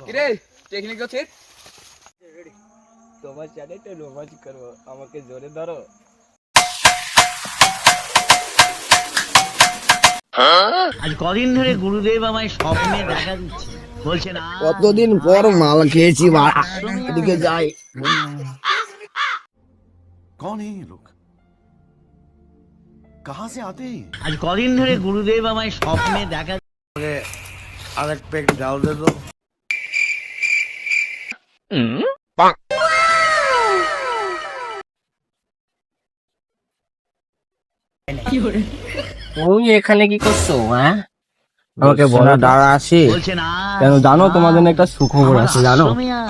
কিরে টেকনিক হচ্ছে তোমার সাথে একটা রোমাঞ্চ করবো, আমাকে জোরে ধরো। আজ কদিন ধরে গুরুদেব আমায় স্বপ্নে দেখা দিচ্ছে, বলছে না কতদিন পর মাল খেয়েছি, এদিকে যাই। कौन है ये लोग? कहां से आते हैं? আজ কদিন ধরে গুরুদেব আমায় স্বপ্নে দেখা আরেক পেক ডাল দে তো। তুমি এখানে কি করছো? হ্যাঁ আমাকে বলো দাঁড়া আসি। বলছে না কেন জানো তোমার জন্য একটা সুখবর আছে জানো? আশ্রমিয়া।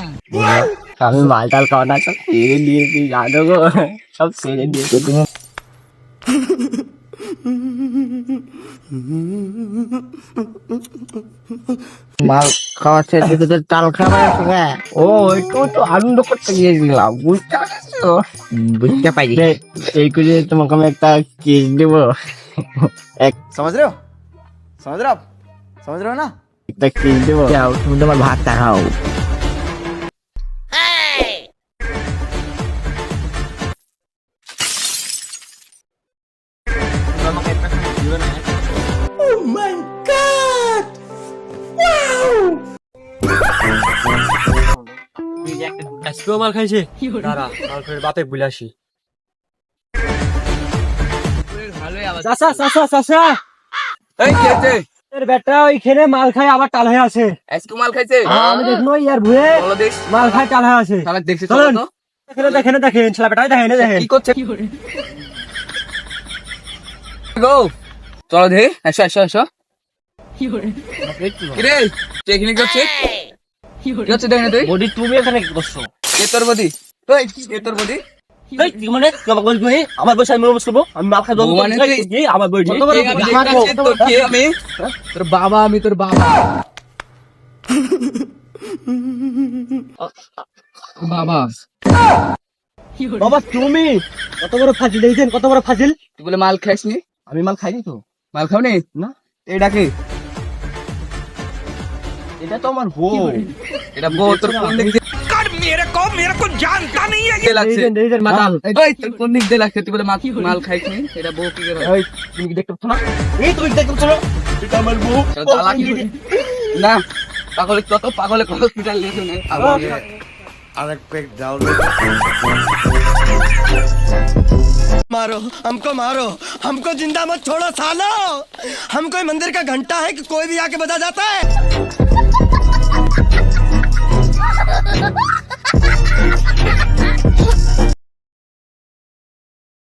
আমি মালটাল খাওয়াটা সব ছেড়ে দিয়েছি জানো গো, সব ছেড়ে দিয়েছি। তুমি মাল খাওয়া শেষে তো চাল খাওয়া আছে। ও একটু তো আনন্দ করতে গিয়েছিলাম, বুঝতে পারছো? বুঝতে পারি। এই করে তোমাকে আমি একটা কেস দেবো, समझ रहे हो? समझ रहे हो आप? समझ रहे हो ना? একটা কেস দেবো। যাও তুমি তোমার ভাতটা খাও। আজকেও মাল খাইছে, দাঁড়া মাল ফের বাপে বুলাসি। চাচা চাচা চাচা, এই কি আছে? এর বেটা ওইখানে মাল খাই আবার টাল হয়ে আছে। আজকে মাল খাইছে? আমি দেখলো ইয়ার ভুয়ে বলো দেশ। মাল খাই টাল হয়ে আছে। তাহলে দেখছি চলো চলেন। তো। দেখেন দেখেন ছেলে বেটা দেখেন দেখেন কি করছে? গো চলো দে, এসো এসো এসো। কিরে টেকনিক হচ্ছে? কি হচ্ছে দেখ না তুই? বডি তুমি এখানে কি করছো? কে তোর বদি? ওই কে তোর বদি? এই কি মানে আমার বসবো আমার বসে আমি বসবো আমি মাল খাই ও মানে তুই- আমার বডি কে আমি দেখাচ্ছি তোর কে আমি? তোর বাবা, আমি তোর বাবা। বাবা বাবা তুমি কত বড় ফাজিল দেখছেন, কত বড় ফাজিল। তুই বলে মাল খাইসনি? আমি মাল খাইনি তো। মাল খাও নি? না এটা কে? এটা তো আমার বউ। এটা বউ তোর কোন দিক দিয়ে লাগছে? দেখছেন মাতাল। ওই তোর কোন দিক দিয়ে লাগছে? তুই বলে মাল খাইসনি? এটা বউ কি করে হয়? এই তুমি কি দেখতে পাচ্ছ না? এই তুমি দেখতে পাচ্ছ না? এটা আমার বউ। চল, জ্বালা কি? না পাগলে কত পাগলে হসপিটাল নিয়ে যাও না। আরেক পেক ডাল দে তো। मारो हमको जिंदा मत छोड़ो सालो। हम कोई मंदिर का घंटा है कि कोई भी आके बजा जाता है।